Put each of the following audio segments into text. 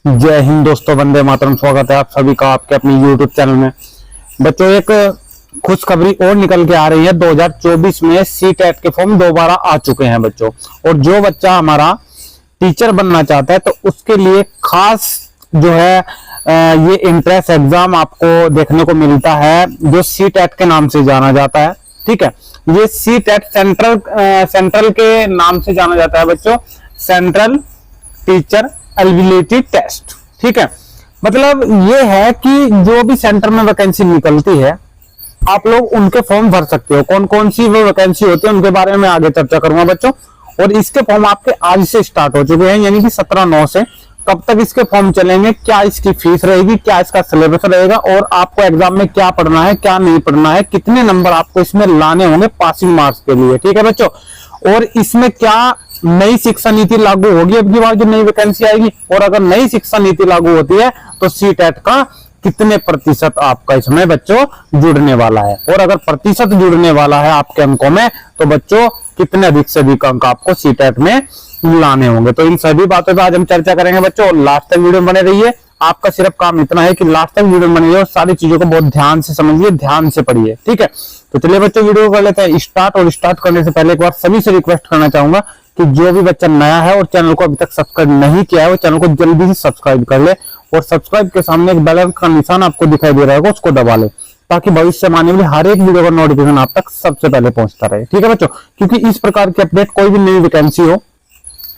जय हिंद दोस्तों, वंदे मातरम। स्वागत है आप सभी का आपके अपने YouTube चैनल में। बच्चों, एक खुशखबरी और निकल के आ रही है। 2024 में CTET के फॉर्म दोबारा आ चुके हैं बच्चों। और जो बच्चा हमारा टीचर बनना चाहता है तो उसके लिए खास जो है ये इंट्रेंस एग्जाम आपको देखने को मिलता है, जो CTET के नाम से जाना जाता है। ठीक है, ये CTET सेंट्रल के नाम से जाना जाता है बच्चों, सेंट्रल टीचर एलिजिबिलिटी टेस्ट। ठीक है, मतलब ये है कि जो भी सेंटर में वैकेंसी निकलती है आप लोग उनके फॉर्म भर सकते हो। कौन कौन सी वो वैकेंसी होती है उनके बारे में आगे चर्चा करूंगा बच्चों। और इसके फॉर्म आपके आज से स्टार्ट हो चुके हैं, यानी कि 17/9 से। कब तक इसके फॉर्म चलेंगे, क्या इसकी फीस रहेगी, क्या इसका सिलेबस रहेगा, और आपको एग्जाम में क्या पढ़ना है क्या नहीं पढ़ना है, कितने नंबर आपको इसमें लाने होंगे पासिंग मार्क्स के लिए। ठीक है बच्चों, और इसमें क्या नई शिक्षा नीति लागू होगी अब की बार जो नई वैकेंसी आएगी, और अगर नई शिक्षा नीति लागू होती है तो CTET का कितने प्रतिशत आपका इसमें बच्चों जुड़ने वाला है, और अगर प्रतिशत जुड़ने वाला है आपके अंकों में तो बच्चों कितने अधिक से अधिक अंक आपको CTET में लाने होंगे। तो इन सभी बातों पर आज हम चर्चा करेंगे बच्चों, और लास्ट तक वीडियो बने रहिए। आपका सिर्फ काम इतना है कि लास्ट तक वीडियो बने रहिए और सारी चीजों को बहुत ध्यान से समझिए, ध्यान से पढ़िए। ठीक है, तो चलिए बच्चों वीडियो कर लेते हैं स्टार्ट। और स्टार्ट करने से पहले एक बार सभी से रिक्वेस्ट करना चाहूंगा कि जो भी बच्चा नया है और चैनल को अभी तक सब्सक्राइब नहीं किया है वो चैनल को जल्दी से सब्सक्राइब कर ले, और सब्सक्राइब के सामने एक बेल का निशान आपको दिखाई दे रहा है उसको दबा ले, ताकि भविष्य में आने वाली हर एक वीडियो का नोटिफिकेशन आप तक सबसे पहले पहुंचता रहे। ठीक है बच्चों, क्योंकि इस प्रकार की अपडेट कोई भी नई वैकेंसी हो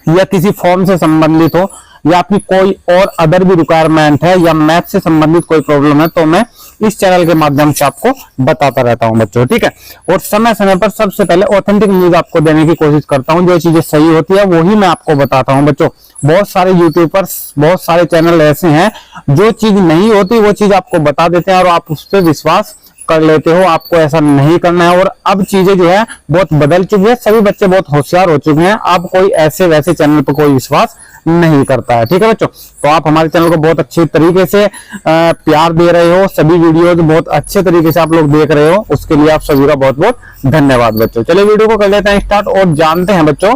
या किसी फॉर्म से संबंधित हो या आपकी कोई और अदर भी रिक्वायरमेंट है या मैथ से संबंधित कोई प्रॉब्लम है तो मैं इस चैनल के माध्यम से आपको बताता रहता हूं बच्चों। ठीक है, और समय समय पर सबसे पहले ऑथेंटिक न्यूज आपको देने की कोशिश करता हूं। जो चीजें सही होती है वही मैं आपको बताता हूं बच्चों। बहुत सारे यूट्यूब पर बहुत सारे चैनल ऐसे हैं जो चीज नहीं होती वो चीज आपको बता देते हैं और आप उस पर विश्वास कर लेते हो। आपको ऐसा नहीं करना है। और अब चीजें जो है बहुत बदल चुकी है, सभी बच्चे बहुत होशियार हो चुके हैं। अब कोई ऐसे वैसे चैनल पर कोई विश्वास नहीं करता है। ठीक है बच्चों, तो आप हमारे चैनल को बहुत अच्छे तरीके से प्यार दे रहे हो, सभी वीडियो बहुत अच्छे तरीके से आप लोग देख रहे हो, उसके लिए आप सभी का बहुत बहुत धन्यवाद बच्चों। चलिए वीडियो को कर लेते हैं स्टार्ट और जानते हैं बच्चों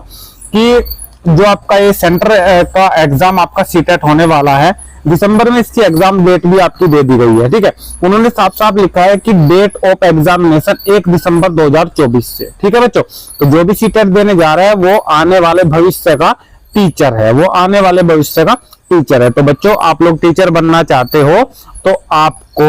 कि जो आपका ये सेंटर का एग्जाम आपका CTET होने वाला है, दिसंबर में इसकी एग्जाम डेट भी आपकी दे दी गई है। ठीक है, उन्होंने साफ साफ लिखा है कि डेट ऑफ एग्जामिनेशन 1 दिसंबर 2024 से। ठीक है बच्चों, तो जो भी CTET देने जा रहा है वो आने वाले भविष्य का टीचर है, वो आने वाले भविष्य का टीचर है। तो बच्चों आप लोग टीचर बनना चाहते हो तो आपको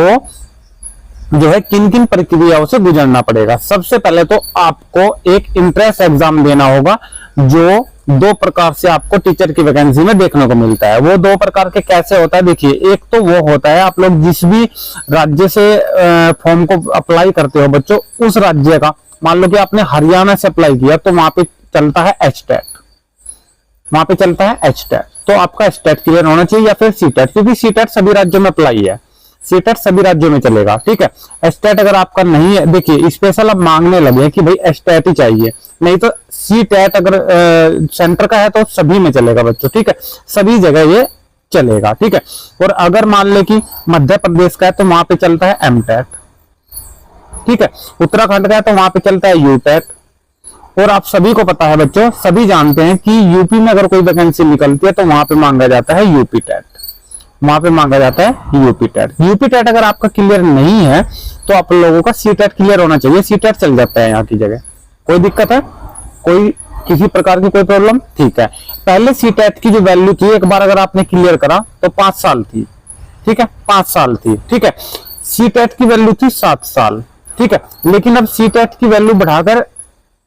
जो है किन किन प्रक्रियाओं से गुजरना पड़ेगा। सबसे पहले तो आपको एक इंट्रेंस एग्जाम देना होगा, जो 2 प्रकार से आपको टीचर की वैकेंसी में देखने को मिलता है। वो 2 प्रकार के कैसे होता है देखिए, एक तो वो होता है आप लोग जिस भी राज्य से फॉर्म को अप्लाई करते हो बच्चों, उस राज्य का, मान लो कि आपने हरियाणा से अप्लाई किया तो वहां पे चलता है HTET, वहां पे चलता है HTET। तो आपका HTET क्लियर होना चाहिए या फिर CTET, क्योंकि CTET सभी राज्यों में अप्लाई है, CTET सभी राज्यों में चलेगा। ठीक है, HTET अगर आपका नहीं है, देखिए स्पेशल अब मांगने लगे कि भाई HTET ही चाहिए, नहीं तो CTET अगर सेंटर का है तो सभी में चलेगा बच्चों। ठीक है, सभी जगह ये चलेगा। ठीक है, और अगर मान ले कि मध्य प्रदेश का है तो वहां पे चलता है MTET। ठीक है, उत्तराखंड का है तो वहां पे चलता है UTET। और आप सभी को पता है बच्चों, सभी जानते हैं कि यूपी में अगर कोई वैकेंसी निकलती है तो वहां पे मांगा जाता है UP TET, वहां पे मांगा जाता है UP TET। UP TET अगर आपका क्लियर नहीं है तो आप लोगों का CTET क्लियर होना चाहिए, CTET चल जाता है यहाँ की जगह। कोई दिक्कत है, कोई किसी प्रकार की कोई प्रॉब्लम? ठीक है, पहले CTET की जो वैल्यू थी एक बार अगर आपने क्लियर करा तो 5 साल थी। ठीक है, 5 साल थी। ठीक है, CTET की वैल्यू थी 7 साल। ठीक है, लेकिन अब CTET की वैल्यू बढ़ाकर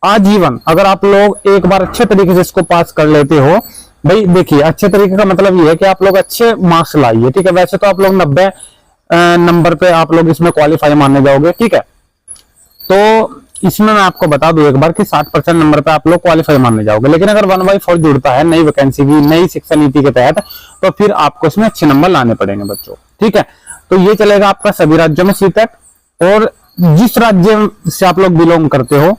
आजीवन, अगर आप लोग एक बार अच्छे तरीके से इसको पास कर लेते हो, भाई देखिए अच्छे तरीके का मतलब ये है कि आप लोग अच्छे मार्क्स लाइए। ठीक है, वैसे तो आप लोग 90 नंबर पे आप लोग इसमें क्वालिफाई मानने जाओगे। ठीक है, तो इसमें मैं आपको बता दूं एक बार कि 60% नंबर पे आप लोग क्वालिफाई मानने जाओगे, लेकिन अगर 1/4 जुड़ता है नई वैकेंसी की नई शिक्षा नीति के तहत तो फिर आपको इसमें अच्छे नंबर लाने पड़ेंगे बच्चों। ठीक है, तो ये चलेगा आपका सभी राज्यों में CTET। और जिस राज्य से आप लोग बिलोंग करते हो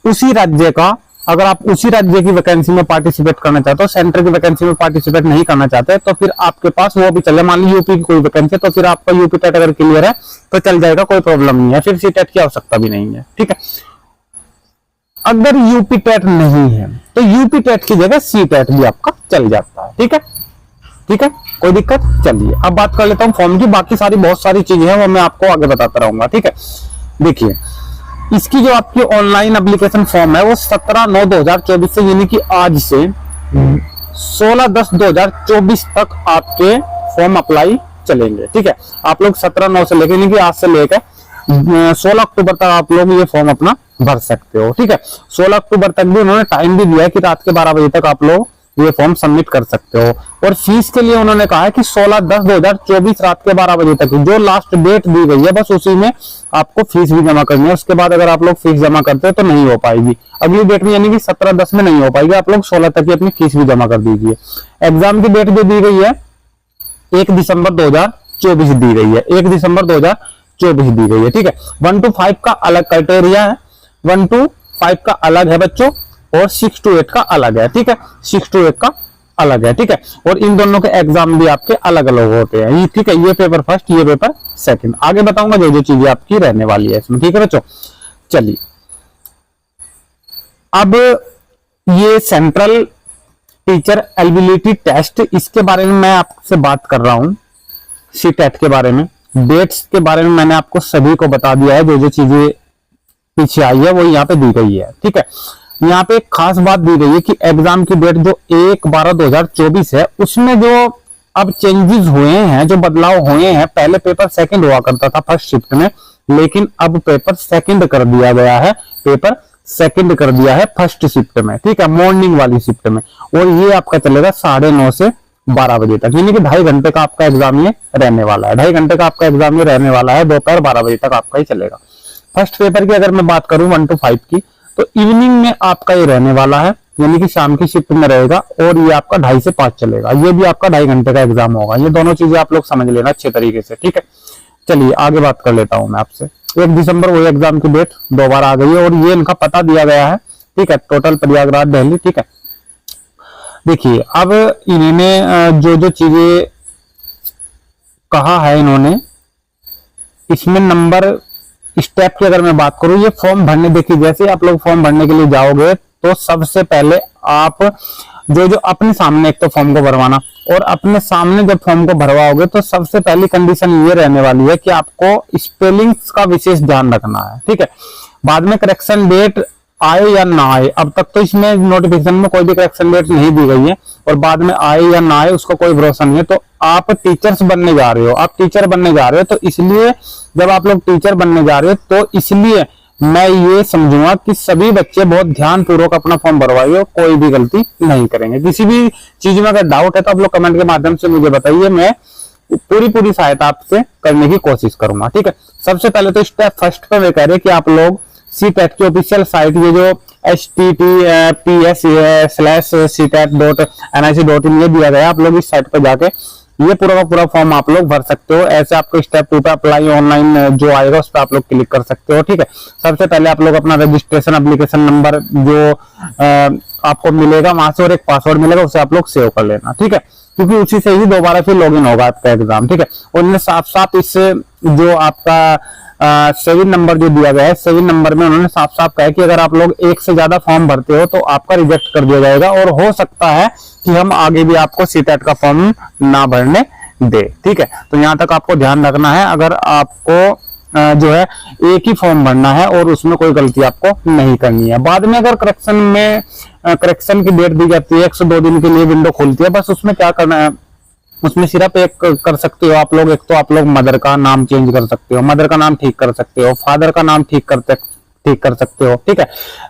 उसी राज्य का, अगर आप उसी राज्य की वैकेंसी में पार्टिसिपेट करना चाहते हो, सेंटर की वैकेंसी में पार्टिसिपेट नहीं करना चाहते तो फिर आपके पास वो भी चले। मान लीजिए यूपी की कोई वैकेंसी है तो फिर आपका UP TET अगर क्लियर है तो चल जाएगा, कोई प्रॉब्लम नहीं है, फिर CTET की आवश्यकता भी नहीं है। ठीक है, अगर UP TET नहीं है तो UP TET की जगह CTET भी आपका चल जाता है। ठीक है, ठीक है, कोई दिक्कत। चलिए अब बात कर लेता हूँ फॉर्म की, बाकी सारी बहुत सारी चीजें हैं वो मैं आपको आगे बताता रहूंगा। ठीक है, देखिए इसकी जो आपकी ऑनलाइन एप्लीकेशन फॉर्म है वो 17/9/2024 से यानी कि आज से 16/10/2024 तक आपके फॉर्म अप्लाई चलेंगे। ठीक है, आप लोग 17/9 से लेकर यानी कि आज से लेकर 16 अक्टूबर तक आप लोग ये फॉर्म अपना भर सकते हो। ठीक है, 16 अक्टूबर तक भी उन्होंने टाइम भी दिया है कि रात के 12 बजे तक आप लोग ये फॉर्म सबमिट कर सकते हो। और फीस के लिए उन्होंने कहा है कि 16/10/2024 रात के 12 बजे तक जो लास्ट डेट दी गई है बस उसी में आपको फीस भी जमा करनी है। उसके बाद अगर आप लोग फीस जमा करते हो तो नहीं हो पाएगी अगली डेट में, यानी कि 17/10 में नहीं हो पाएगी। आप लोग 16 तक ही अपनी फीस भी जमा कर दीजिए। एग्जाम की डेट जो दी गई है 1 दिसंबर 2024 दी गई है, 1 दिसंबर 2024 दी गई है। ठीक है, 1 to 5 का अलग क्राइटेरिया है, 1 to 5 का अलग है बच्चों, और 6 to 8 का अलग है। ठीक है, 6 to 8 का अलग है। ठीक है, और इन दोनों के एग्जाम भी आपके अलग अलग होते हैं। ठीक है, ये पेपर फर्स्ट, ये पेपर सेकंड। आगे बताऊंगा जो जो चीजें आपकी रहने वाली है इसमें। ठीक है बच्चों, चलिए अब ये सेंट्रल टीचर एलिजिबिलिटी टेस्ट, इसके बारे में मैं आपसे बात कर रहा हूं। सीटेट के बारे में, डेट्स के बारे में मैंने आपको सभी को बता दिया है। जो जो चीजें पीछे आई है वो यहाँ पे दी गई है। ठीक है, यहाँ पे एक खास बात दी गई है कि एग्जाम की डेट जो 1/12/2024 है उसमें जो अब चेंजेस हुए हैं, जो बदलाव हुए हैं, पहले पेपर सेकंड हुआ करता था फर्स्ट शिफ्ट में, लेकिन अब पेपर सेकंड कर दिया गया है, पेपर सेकंड कर दिया है फर्स्ट शिफ्ट में। ठीक है, मॉर्निंग वाली शिफ्ट में, और ये आपका चलेगा 9:30 से 12 बजे तक, यानी कि 2.5 घंटे का आपका एग्जाम ये रहने वाला है। 2.5 घंटे का आपका एग्जाम ये रहने वाला है, दोपहर 12 बजे तक आपका ही चलेगा। फर्स्ट पेपर की अगर मैं बात करूं 1 to 5 की, तो इवनिंग में आपका ये रहने वाला है, यानी कि शाम की शिफ्ट में रहेगा, और ये आपका 2:30 से 5 चलेगा। ये भी आपका 2.5 घंटे का एग्जाम होगा। ये दोनों चीजें आप लोग समझ लेना अच्छे तरीके से। ठीक है, चलिए आगे बात कर लेता हूं मैं आपसे। 1 दिसंबर वही एग्जाम की डेट दोबारा आ गई है, और ये इनका पता दिया गया है। ठीक है, टोटल प्रयागराज दिल्ली। ठीक है, देखिए अब इन्होंने जो जो चीजें कहा है इन्होंने, इसमें नंबर स्टेप की अगर मैं बात करूं, ये फॉर्म भरने, देखिए जैसे आप लोग फॉर्म भरने के लिए जाओगे तो सबसे पहले आप जो जो अपने सामने एक तो फॉर्म को भरवाना, और अपने सामने जब फॉर्म को भरवाओगे तो सबसे पहली कंडीशन ये रहने वाली है कि आपको स्पेलिंग्स का विशेष ध्यान रखना है। ठीक है, बाद में करेक्शन डेट आए या ना आए, अब तक तो इसमें नोटिफिकेशन में कोई भी करेक्शन डेट नहीं दी गई है, और बाद में आए या ना आए उसका कोई भरोसा नहीं है। तो आप टीचर्स बनने जा रहे हो, आप टीचर बनने जा रहे हो, तो इसलिए जब आप लोग टीचर बनने जा रहे हो तो इसलिए मैं ये समझूंगा कि सभी बच्चे बहुत ध्यान पूर्वक अपना फॉर्म भरवाइए, कोई भी गलती नहीं करेंगे। किसी भी चीज में अगर डाउट है तो आप लोग कमेंट के माध्यम से मुझे बताइए, मैं पूरी सहायता आपसे करने की कोशिश करूंगा। ठीक है, सबसे पहले तो स्टेप फर्स्ट पे मैं कह रहे कि आप लोग सीटेट की ऑफिशियल साइट, ये जो https://ctet.nic.in ये दिया गया है, आप लोग इस साइट पे जाके ये पूरा का पूरा फॉर्म आप लोग भर सकते हो। ऐसे आपको स्टेप 2 पे अप्लाई ऑनलाइन जो आएगा उस पर आप लोग क्लिक कर सकते हो। ठीक है, सबसे पहले आप लोग अपना रजिस्ट्रेशन एप्लीकेशन नंबर जो आपको मिलेगा वहां से, और एक पासवर्ड मिलेगा, उसे आप लोग सेव कर लेना। ठीक है, क्योंकि उसी से ही दोबारा फिर लॉगिन होगा आपका एग्जाम। ठीक है, और इन्हें साफ साफ इस जो आपका 7 नंबर जो दिया गया है, 7 नंबर में उन्होंने साफ साफ कहा है कि अगर आप लोग एक से ज्यादा फॉर्म भरते हो तो आपका रिजेक्ट कर दिया जाएगा, और हो सकता है कि हम आगे भी आपको सीटेट का फॉर्म ना भरने दे। ठीक है, तो यहां तक आपको ध्यान रखना है। अगर आपको जो है एक ही फॉर्म भरना है और उसमें कोई गलती आपको नहीं करनी है। बाद में अगर करेक्शन की डेट दी जाती है, 102 दिन के लिए विंडो खुलती है, बस उसमें क्या करना है, उसमें सिर्फ एक कर सकते हो आप लोग, एक तो आप लोग मदर का नाम चेंज कर सकते हो, मदर का नाम ठीक कर सकते हो, फादर का नाम ठीक कर सकते हो। ठीक है,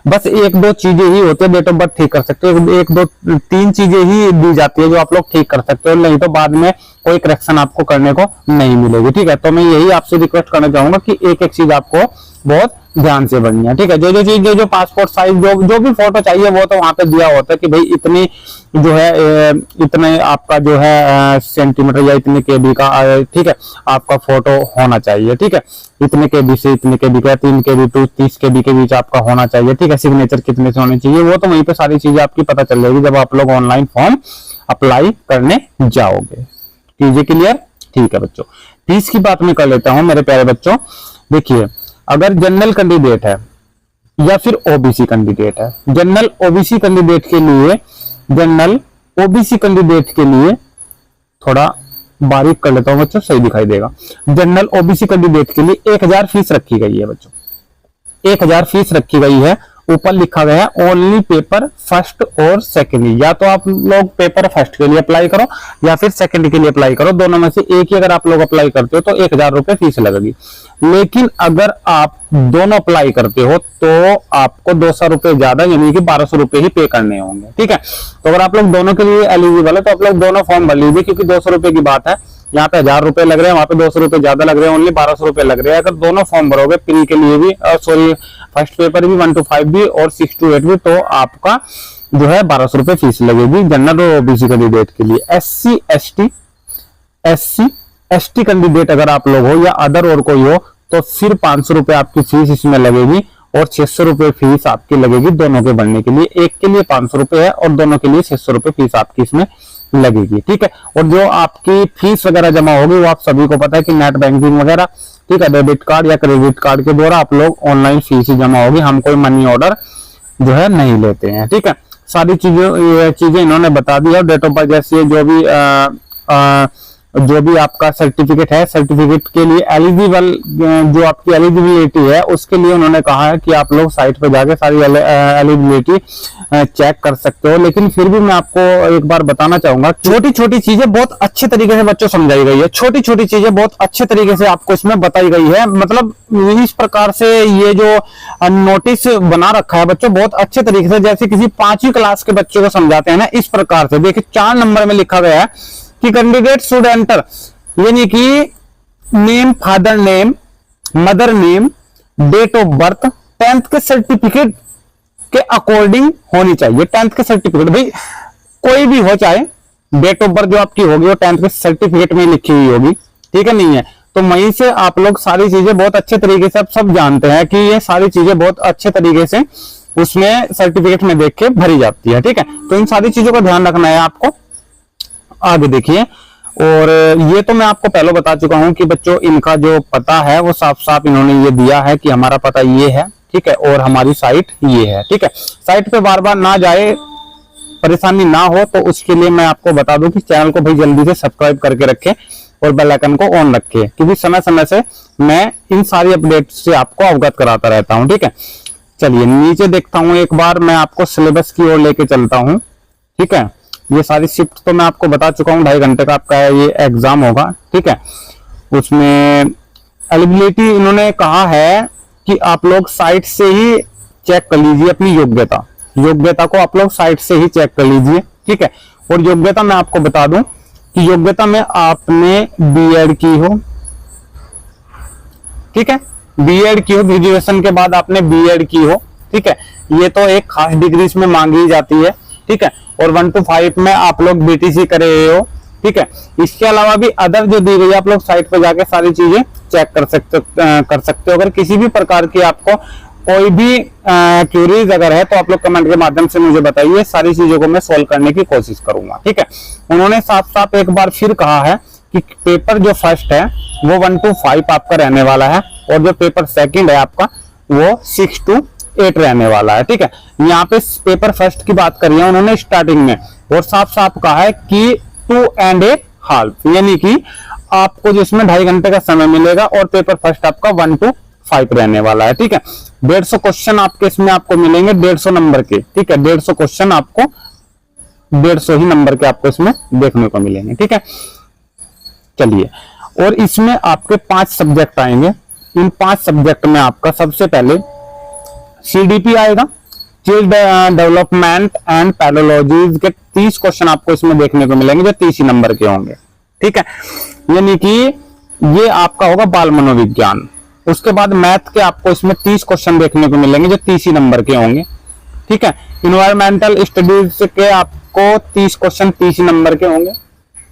बस 1-2 चीजें ही होती है, डेट ऑफ बर्थ ठीक कर सकते हो, 1-2-3 चीजें ही दी जाती है जो आप लोग ठीक कर सकते हो, नहीं तो बाद में कोई करेक्शन आपको करने को नहीं मिलेगी। ठीक है, तो मैं यही आपसे रिक्वेस्ट करना चाहूंगा कि एक एक चीज आपको बहुत ध्यान से बननी है। ठीक है, जो जो चीज जो पासपोर्ट साइज जो भी फोटो चाहिए वो तो वहां पे दिया होता है कि भाई इतनी जो है इतने आपका जो है सेंटीमीटर या इतने केबी का, ठीक है, आपका फोटो होना चाहिए। ठीक है, इतने केबी से इतने केबी का, 3 केबी टू 30 केबी के बीच आपका होना चाहिए। ठीक है, सिग्नेचर कितने से होने चाहिए वो तो वहीं पे सारी चीजें आपकी पता चल जाएगी जब आप लोग ऑनलाइन फॉर्म अप्लाई करने जाओगे। कीजिए क्लियर। ठीक है बच्चों, फीस की बात मैं कर लेता हूं मेरे प्यारे बच्चों। देखिए, अगर जनरल कैंडिडेट है या फिर ओबीसी कैंडिडेट है, जनरल ओबीसी कैंडिडेट के लिए थोड़ा बारीक कर लेता हूं बच्चों, सही दिखाई देगा। जनरल ओबीसी कैंडिडेट के लिए 1000 फीस रखी गई है बच्चों, 1000 फीस रखी गई है। ऊपर लिखा गया है ओनली पेपर फर्स्ट और सेकंड, या तो आप लोग पेपर फर्स्ट के लिए अप्लाई करो या फिर सेकंड के लिए अप्लाई करो, दोनों में से एक ही अगर आप लोग अप्लाई करते हो तो 1000 रुपए फीस लगेगी। लेकिन अगर आप दोनों अप्लाई करते हो तो आपको 200 रुपए ज्यादा यानी कि 1200 रुपए ही पे करने होंगे, ठीक है। तो अगर आप लोग दोनों के लिए एलिजिबल है तो आप लोग दोनों फॉर्म भर लीजिए, क्योंकि 200 रुपए की बात है, यहाँ पे 1000 रुपए लग रहे हैं, वहां पे 200 रुपए ज्यादा लग रहे हैं, ओनली 1200 रुपए लग रहे हैं। अगर दोनों फॉर्म भरोगे प्री के लिए भी, सॉरी फर्स्ट पेपर भी 1 to 5 भी और 6 to 8 भी, तो आपका जो है 1200 रुपए फीस लगेगी जनरल और ओबीसी कैंडिडेट के लिए। SC ST कैंडिडेट अगर आप लोग हो या अदर और कोई हो तो फिर 500 रुपए आपकी फीस इसमें लगेगी और 600 रुपए फीस आपकी लगेगी दोनों के भरने के लिए। एक के लिए 500 रुपए है और दोनों के लिए 600 रुपए फीस आपकी इसमें लगेगी, ठीक है। और जो आपकी फीस वगैरह जमा होगी वो आप सभी को पता है कि नेट बैंकिंग वगैरह, ठीक है, डेबिट कार्ड या क्रेडिट कार्ड के द्वारा आप लोग ऑनलाइन फीस ही जमा होगी, हम कोई मनी ऑर्डर जो है नहीं लेते हैं, ठीक है। सारी चीजें इन्होंने बता दी है। डेट ऑफ बर्थ जैसे जो भी आपका सर्टिफिकेट है, सर्टिफिकेट के लिए एलिजिबल, जो आपकी एलिजिबिलिटी है उसके लिए उन्होंने कहा है कि आप लोग साइट पे जाके सारी एलिजिबिलिटी चेक कर सकते हो। लेकिन फिर भी मैं आपको एक बार बताना चाहूंगा, छोटी छोटी चीजें बहुत अच्छे तरीके से बच्चों समझाई गई है, छोटी छोटी चीजें बहुत अच्छे तरीके से आपको इसमें बताई गई है। मतलब इस प्रकार से ये जो नोटिस बना रखा है बच्चों बहुत अच्छे तरीके से, जैसे किसी 5वीं क्लास के बच्चों को समझाते हैं ना, इस प्रकार से। देखिए 4 नंबर में लिखा गया है कि कैंडिडेट शुड एंटर, यानी कि name, father name, mother name, date of birth 10th के सर्टिफिकेट के अकॉर्डिंग होनी चाहिए। 10th के सर्टिफिकेट भाई कोई भी हो, चाहे डेट ऑफ बर्थ जो आपकी होगी वो 10th के सर्टिफिकेट में लिखी हुई होगी, ठीक है, नहीं है तो वहीं से आप लोग सारी चीजें बहुत अच्छे तरीके से, आप सब जानते हैं कि ये सारी चीजें बहुत अच्छे तरीके से उसमें सर्टिफिकेट में देख के भरी जाती है, ठीक है। तो इन सारी चीजों का ध्यान रखना है आपको। आगे देखिए, और ये तो मैं आपको पहले बता चुका हूं कि बच्चों इनका जो पता है वो साफ साफ इन्होंने ये दिया है कि हमारा पता ये है, ठीक है, और हमारी साइट ये है, ठीक है। साइट पे बार बार ना जाए, परेशानी ना हो, तो उसके लिए मैं आपको बता दूं कि चैनल को भाई जल्दी से सब्सक्राइब करके रखें और बेल आइकन को ऑन रखें, क्योंकि समय समय से मैं इन सारी अपडेट से आपको अवगत कराता रहता हूं, ठीक है। चलिए नीचे देखता हूं, एक बार मैं आपको सिलेबस की ओर लेके चलता हूं, ठीक है। ये सारी शिफ्ट तो मैं आपको बता चुका हूँ, 2.5 घंटे का आपका ये एग्जाम होगा, ठीक है। उसमें एलिजिबिलिटी इन्होंने कहा है कि आप लोग साइट से ही चेक कर लीजिए अपनी योग्यता को आप लोग साइट से ही चेक कर लीजिए, ठीक है। और योग्यता मैं आपको बता दूं कि योग्यता में आपने बीएड की हो, ठीक है, बीएड की हो, ग्रेजुएशन के बाद आपने बीएड की हो, ठीक है। ये तो एक खास डिग्री इसमें मांगी जाती है, ठीक है। और 1 to 5 में आप लोग बीटीसी करे हो, ठीक है। इसके अलावा भी अदर जो दी गई आप लोग साइट पे जाके सारी चीजें चेक कर सकते हो। अगर किसी भी प्रकार की आपको कोई भी क्यूरीज अगर है तो आप लोग कमेंट के माध्यम से मुझे बताइए, सारी चीजों को मैं सोल्व करने की कोशिश करूंगा, ठीक है। उन्होंने साफ साफ एक बार फिर कहा है कि पेपर जो फर्स्ट है वो 1 to 5 आपका रहने वाला है, और जो पेपर सेकंड है आपका वो 6 to 8 रहने वाला है, ठीक है। यहाँ पे पेपर फर्स्ट की बात करी है उन्होंने स्टार्टिंग में, और साफ साफ कहा है कि 2 and a half, यानी कि आपको जिसमें 2.5 घंटे का समय मिलेगा, और पेपर फर्स्ट आपका 1 to 5 रहने वाला है, ठीक है। 150 क्वेश्चन आपके इसमें आपको मिलेंगे 150 नंबर के, ठीक है। 150 क्वेश्चन आपको 150 ही नंबर के आपको इसमें देखने को मिलेंगे, ठीक है। चलिए, और इसमें आपके 5 सब्जेक्ट आएंगे। इन 5 सब्जेक्ट में आपका सबसे पहले सीडीपी आएगा, चाइल्ड डेवलपमेंट एंड पैथोलॉजीज के 30 क्वेश्चन आपको इसमें देखने को मिलेंगे जो 30 नंबर के होंगे, ठीक है। यानी कि ये आपका होगा बाल मनोविज्ञान। उसके बाद मैथ के आपको इसमें 30 क्वेश्चन देखने को मिलेंगे जो 30 नंबर के होंगे, ठीक है। इन्वायरमेंटल स्टडीज के आपको 30 क्वेश्चन 30 नंबर के होंगे,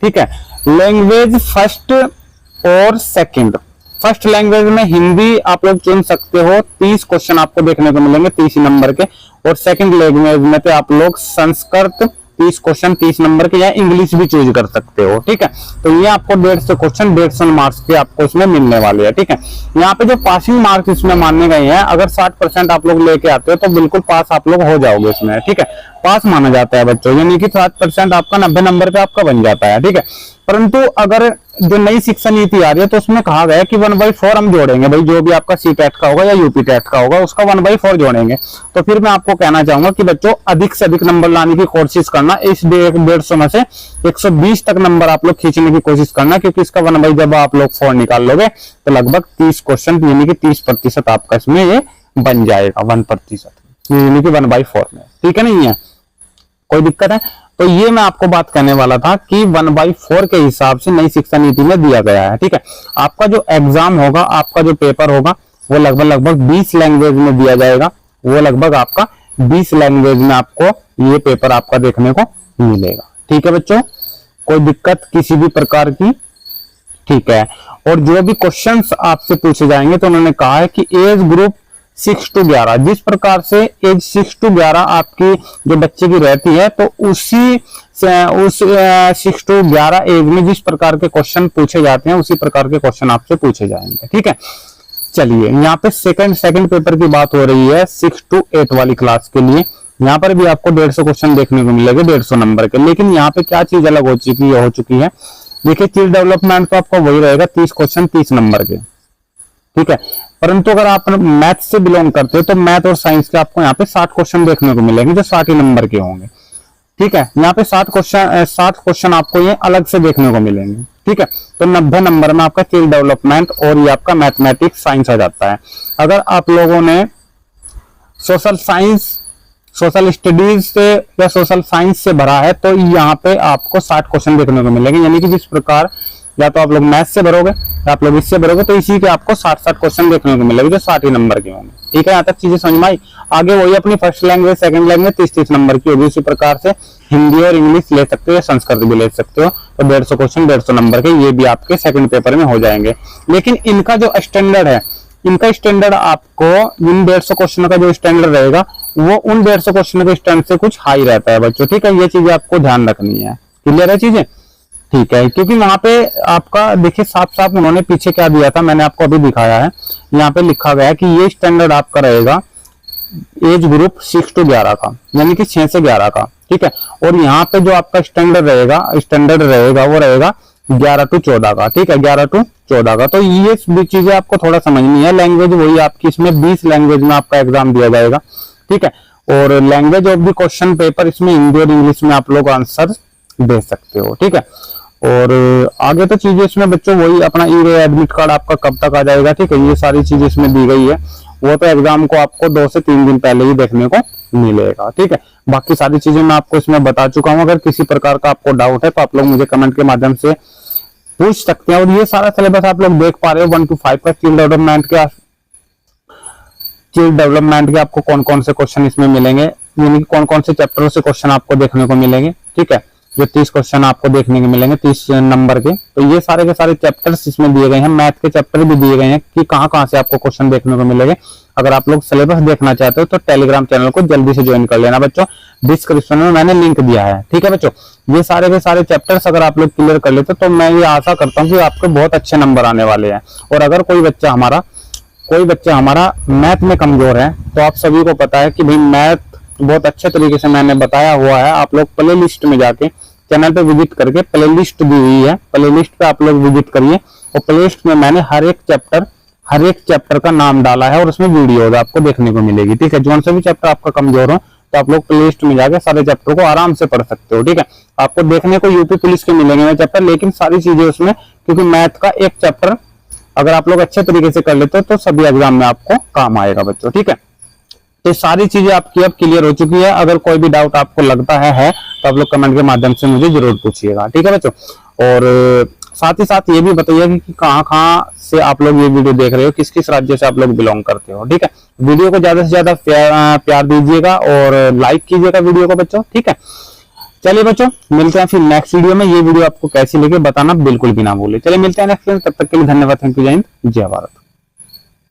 ठीक है। लैंग्वेज फर्स्ट और सेकंड, फर्स्ट लैंग्वेज में हिंदी आप लोग चुन सकते हो, 30 क्वेश्चन आपको देखने को मिलेंगे 30 नंबर के, और सेकंड लैंग्वेज में तो आप लोग संस्कृत 30 क्वेश्चन 30 नंबर के, या इंग्लिश भी चूज कर सकते हो, ठीक है। तो ये आपको 150 क्वेश्चन 150 मार्क्स के आपको इसमें मिलने वाले हैं, ठीक है। यहाँ पे जो पासिंग मार्क्स इसमें मानने गए हैं, अगर 60% आप लोग लेके आते हो तो बिल्कुल पास आप लोग हो जाओगे इसमें, ठीक है। पास माना जाता है बच्चों, यानी कि 60% आपका 90 नंबर पे आपका बन जाता है। ठीक है, परंतु अगर जो नई शिक्षा नीति आ रही है तो उसमें कहा गया है कि 1/4 हम जोड़ेंगे भाई, जो भी आपका सी टेट का होगा या यूपी टेट का होगा उसका 1/4 जोड़ेंगे। तो फिर मैं आपको कहना चाहूंगा कि बच्चों अधिक से अधिक नंबर लाने की कोशिश करना, इस 150 में से 120 तक नंबर आप लोग खींचने की कोशिश करना, क्योंकि इसका 1/, जब आप लोग 4 निकाल लोगे तो लगभग 30 क्वेश्चन यानी कि 30% आपका इसमें ये बन जाएगा, 1% यानी कि 1/4 में। ठीक है, नहीं है कोई दिक्कत है। तो ये मैं आपको बात करने वाला था कि 1/4 के हिसाब से नई शिक्षा नीति में दिया गया है। ठीक है, आपका जो एग्जाम होगा, आपका जो पेपर होगा वो लगभग 20 लैंग्वेज में दिया जाएगा, वो लगभग आपका 20 लैंग्वेज में आपको ये पेपर आपका देखने को मिलेगा। ठीक है बच्चों, कोई दिक्कत किसी भी प्रकार की? ठीक है, और जो भी क्वेश्चंस आपसे पूछे जाएंगे तो उन्होंने कहा है कि एज ग्रुप 6 to 11, जिस प्रकार से एज 6 to 11 आपकी जो बच्चे की रहती है तो उसी से उस 6 to 11 एज में जिस प्रकार के क्वेश्चन पूछे जाते हैं उसी प्रकार के क्वेश्चन आपसे पूछे जाएंगे। ठीक है, चलिए यहाँ पे सेकंड पेपर की बात हो रही है 6 to 8 वाली क्लास के लिए। यहाँ पर भी आपको 150 क्वेश्चन देखने को मिलेंगे, 150 नंबर के। लेकिन यहाँ पे क्या चीज अलग हो चुकी है, देखिए स्किल डेवलपमेंट तो आपका वही रहेगा, 30 क्वेश्चन 30 नंबर के। ठीक है, परंतु अगर आप मैथ से बिलोंग करते हो तो मैथ और साइंस के आपको यहाँ पे 60 क्वेश्चन देखने को मिलेंगे जो 60 नंबर के होंगे। ठीक है, यहाँ पे 60 क्वेश्चन आपको ये अलग से देखने को मिलेंगे। ठीक है, तो 90 नंबर में आपका स्किल डेवलपमेंट और ये आपका मैथमेटिक्स साइंस आ जाता है। अगर आप लोगों ने सोशल साइंस, सोशल स्टडीज से या सोशल साइंस से भरा है तो यहाँ पे आपको 60 क्वेश्चन देखने को मिलेंगे, यानी कि जिस प्रकार या तो आप लोग मैथ से भरोगे या आप लोग इससे भरोगे तो इसी के आपको 60 क्वेश्चन देखने को मिलेंगे जो 60 नंबर के होंगे। ठीक है, यहाँ तक चीजें समझ में आई। आगे वही अपनी first language second language 30 number की होगी, उसी प्रकार से हिंदी और इंग्लिश ले सकते हो या संस्कृत भी ले सकते हो। तो 150 क्वेश्चन 150 नंबर के ये भी आपके सेकंड पेपर में हो जाएंगे। लेकिन इनका जो स्टैंडर्ड है, इनका स्टैंडर्ड आपको इन 150 क्वेश्चन का जो स्टैंडर्ड रहेगा वो उन 150 क्वेश्चन के स्टैंडर्ड से कुछ हाई रहता है बच्चों। ठीक है, ये चीजें आपको ध्यान रखनी है। क्लियर है चीजें? ठीक है, क्योंकि वहां पे आपका देखिए साफ साफ उन्होंने पीछे क्या दिया था, मैंने आपको अभी दिखाया है। यहाँ पे लिखा गया है कि ये स्टैंडर्ड आपका रहेगा एज ग्रुप 6 to 11 का, यानी कि 6 से 11 का। ठीक है, और यहाँ पे जो आपका स्टैंडर्ड रहेगा वो रहेगा 11 to 14 का। ठीक है, 11 to 14 का। तो ये भी चीजें आपको थोड़ा समझनी है। लैंग्वेज वही आपकी, इसमें 20 लैंग्वेज में आपका एग्जाम दिया जाएगा। ठीक है, और language of the question paper इसमें हिंदी और इंग्लिश में आप लोग आंसर दे सकते हो। ठीक है, और आगे तो चीजें इसमें बच्चों वही अपना ई एडमिट कार्ड आपका कब तक आ जाएगा। ठीक है, ये सारी चीजें इसमें दी गई है, वो तो एग्जाम को आपको 2 से 3 दिन पहले ही देखने को मिलेगा। ठीक है, बाकी सारी चीजें मैं आपको इसमें बता चुका हूँ। अगर किसी प्रकार का आपको डाउट है तो आप लोग मुझे कमेंट के माध्यम से पूछ सकते हैं। और ये सारा सिलेबस आप लोग देख पा रहे हो 1 to 5 का स्किल डेवलपमेंट के आपको कौन कौन से क्वेश्चन इसमें मिलेंगे, यानी कि कौन कौन से चैप्टरों से क्वेश्चन आपको देखने को मिलेंगे। ठीक है, जो 30 क्वेश्चन आपको देखने को मिलेंगे 30 नंबर के, तो ये सारे के सारे चैप्टर्स इसमें दिए गए हैं। मैथ के चैप्टर भी दिए गए हैं कि कहाँ से आपको क्वेश्चन देखने को मिलेंगे। अगर आप लोग सिलेबस देखना चाहते हो तो टेलीग्राम चैनल को जल्दी से ज्वाइन कर लेना बच्चों, डिस्क्रिप्शन में मैंने लिंक दिया है। ठीक है बच्चों, ये सारे के सारे चैप्टर्स अगर आप लोग क्लियर कर लेते तो मैं ये आशा करता हूँ कि आपको बहुत अच्छे नंबर आने वाले हैं। और अगर कोई बच्चा हमारा मैथ में कमजोर है तो आप सभी को पता है कि भाई मैथ बहुत अच्छे तरीके से मैंने बताया हुआ है। आप लोग प्ले लिस्ट में जाके चैनल पे विजिट करके प्ले लिस्ट दी हुई है, प्ले लिस्ट पे आप लोग विजिट करिए। और प्ले लिस्ट में मैंने हर एक चैप्टर का नाम डाला है और उसमें वीडियो आपको देखने को मिलेगी। ठीक है, जो से भी चैप्टर आपका कमजोर हो तो आप लोग प्ले लिस्ट में जाके सारे चैप्टर को आराम से पढ़ सकते हो। ठीक है, आपको देखने को यूपी पुलिस के मिलेंगे चैप्टर, लेकिन सारी चीजें उसमें, क्योंकि मैथ का एक चैप्टर अगर आप लोग अच्छे तरीके से कर लेते हो तो सभी एग्जाम में आपको काम आएगा बच्चों। ठीक है, तो सारी चीजें आपकी अब क्लियर हो चुकी है। अगर कोई भी डाउट आपको लगता है तो आप लोग कमेंट के माध्यम से मुझे जरूर पूछिएगा। ठीक है बच्चों, और साथ ही साथ ये भी बताइए कि कहाँ से आप लोग ये वीडियो देख रहे हो, किस किस राज्य से आप लोग बिलोंग करते हो। ठीक है, वीडियो को ज्यादा से ज्यादा प्यार दीजिएगा और लाइक कीजिएगा वीडियो को बच्चों। ठीक है, चलिए बच्चों मिलते हैं फिर नेक्स्ट वीडियो में। ये वीडियो आपको कैसी लगी बताना बिल्कुल भी ना भूले। चलिए मिलते हैं नेक्स्ट वीडियो, तब तक के लिए धन्यवाद, थैंक यू, जय हिंद, जय भारत।